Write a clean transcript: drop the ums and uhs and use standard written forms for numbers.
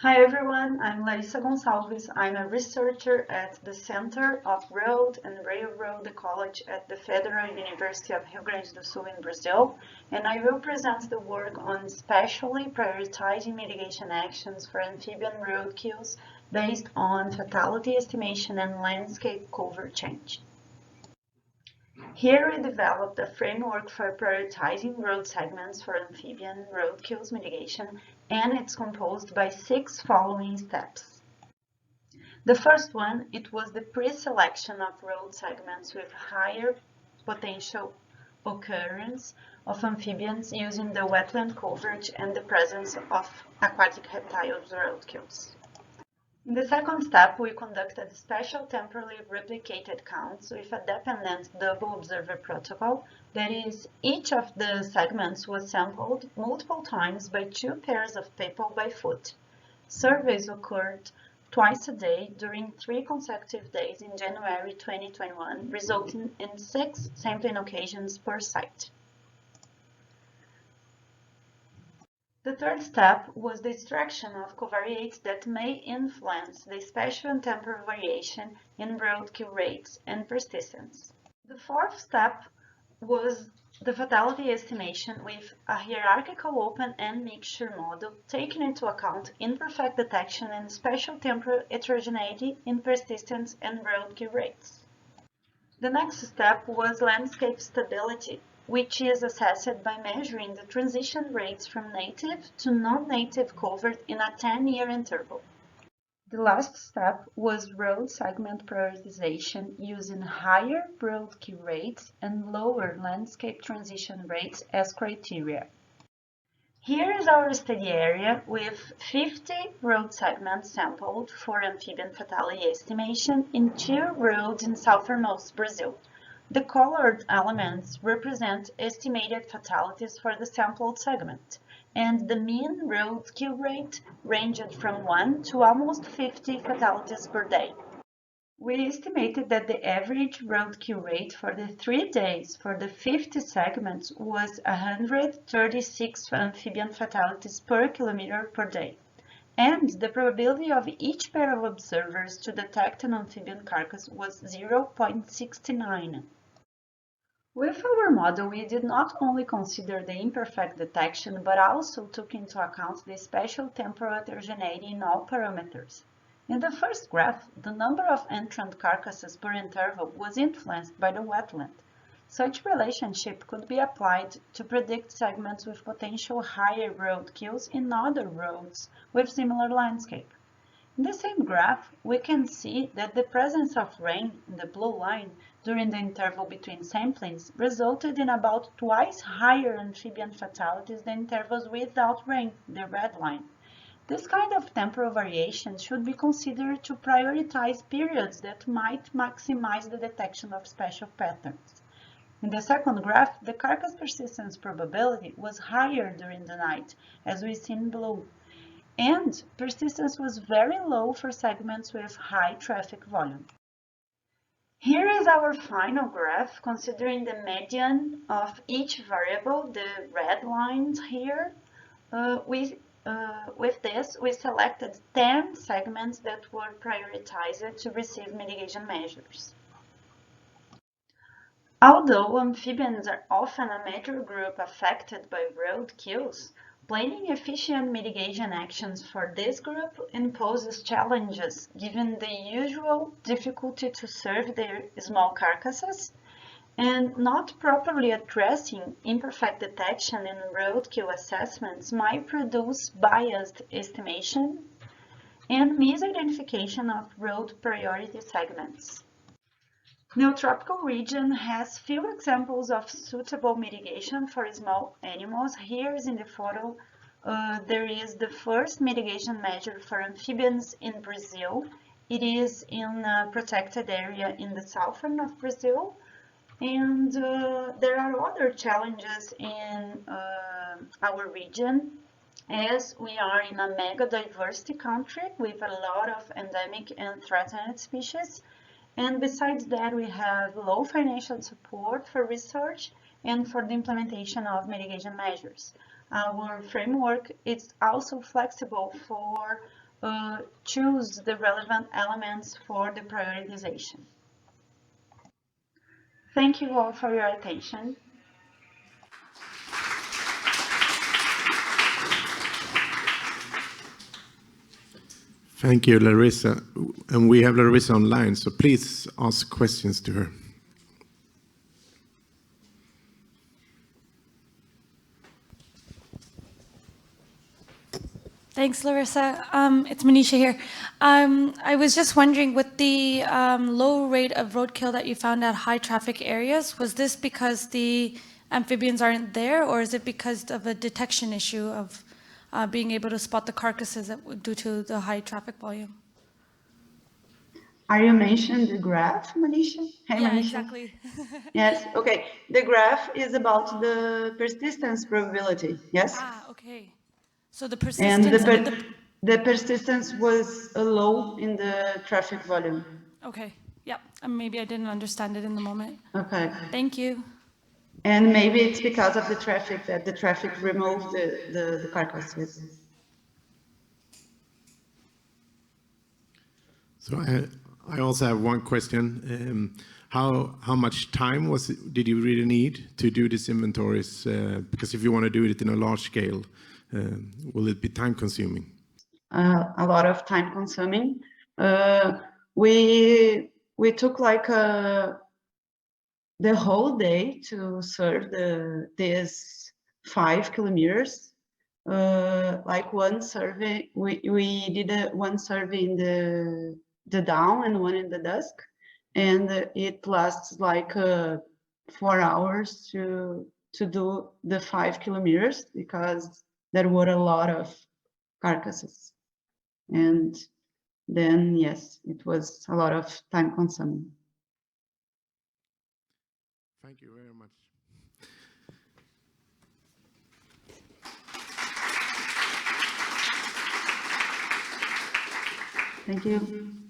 Hi everyone, I'm Larissa Gonçalves. I'm a researcher at the Center of Road and Railroad Ecology at the Federal University of Rio Grande do Sul in Brazil, and I will present the work on spatially prioritizing mitigation actions for amphibian roadkills based on fatality estimation and landscape cover change. Here we developed a framework for prioritizing road segments for amphibian roadkills mitigation, and it's composed by 6 following steps. The first one, it was the pre-selection of road segments with higher potential occurrence of amphibians using the wetland coverage and the presence of aquatic reptiles roadkills. In the second step, we conducted spatiotemporally replicated counts with a dependent double observer protocol. That is, each of the segments was sampled multiple times by 2 pairs of people by foot. Surveys occurred twice a day during 3 consecutive days in January 2021, resulting in 6 sampling occasions per site. The third step was the extraction of covariates that may influence the spatial and temporal variation in roadkill rates and persistence. The fourth step was the fatality estimation with a hierarchical open-end mixture model taking into account imperfect detection and spatial temporal heterogeneity in persistence and roadkill rates. The next step was landscape stability, which is assessed by measuring the transition rates from native to non-native covered in a 10-year interval. The last step was road segment prioritization using higher roadkill rates and lower landscape transition rates as criteria. Here is our study area with 50 road segments sampled for amphibian fatality estimation in 2 roads in southernmost Brazil. The colored elements represent estimated fatalities for the sampled segment, and the mean roadkill rate ranged from 1 to almost 50 fatalities per day. We estimated that the average roadkill rate for the 3 days for the 50 segments was 136 amphibian fatalities per kilometer per day, and the probability of each pair of observers to detect an amphibian carcass was 0.69. With our model, we did not only consider the imperfect detection, but also took into account the spatial temporal heterogeneity in all parameters. In the first graph, the number of entrant carcasses per interval was influenced by the wetland. Such relationship could be applied to predict segments with potential higher roadkills in other roads with similar landscape. In the same graph, we can see that the presence of rain in the blue line during the interval between samplings resulted in about twice higher amphibian fatalities than intervals without rain, the red line. This kind of temporal variation should be considered to prioritize periods that might maximize the detection of spatial patterns. In the second graph, the carcass persistence probability was higher during the night, as we see in blue, and persistence was very low for segments with high traffic volume. Here is our final graph considering the median of each variable, the red lines here. With this, we selected 10 segments that were prioritized to receive mitigation measures. Although amphibians are often a major group affected by roadkills, planning efficient mitigation actions for this group imposes challenges given the usual difficulty to serve their small carcasses, and not properly addressing imperfect detection in roadkill assessments might produce biased estimation and misidentification of road priority segments. Neotropical region has few examples of suitable mitigation for small animals. Here is in the photo, there is the first mitigation measure for amphibians in Brazil. It is in a protected area in the southern of Brazil. And there are other challenges in our region, as we are in a mega diversity country with a lot of endemic and threatened species. And besides that, we have low financial support for research and for the implementation of mitigation measures. Our framework is also flexible for choose the relevant elements for the prioritization. Thank you all for your attention. Thank you, Larissa. And we have Larissa online, so please ask questions to her. Thanks, Larissa. It's Manisha here. I was just wondering, with the low rate of roadkill that you found at high traffic areas, was this because the amphibians aren't there, or is it because of a detection issue of being able to spot the carcasses due to the high traffic volume? Are you mentioning the graph, Manisha? Hey, Yeah, Manisha. exactly. Yes, okay. The graph is about the persistence probability, yes? Okay. So the And persistence... the persistence was low in the traffic volume. Okay, yeah. Maybe I didn't understand it in the moment. Okay. Thank you. And maybe it's because of the traffic that the traffic removed the carcasses. So I also have one question. How much time did you really need to do these inventories? Because if you want to do it in a large scale, will it be time consuming? A lot of time consuming. We took like the whole day to serve these 5 kilometers. Like one survey, we did one survey in the dawn and one in the dusk, and it lasts like 4 hours to do the 5 kilometers because there were a lot of carcasses, and then yes, it was a lot of time consuming. Thank you very much. Thank you.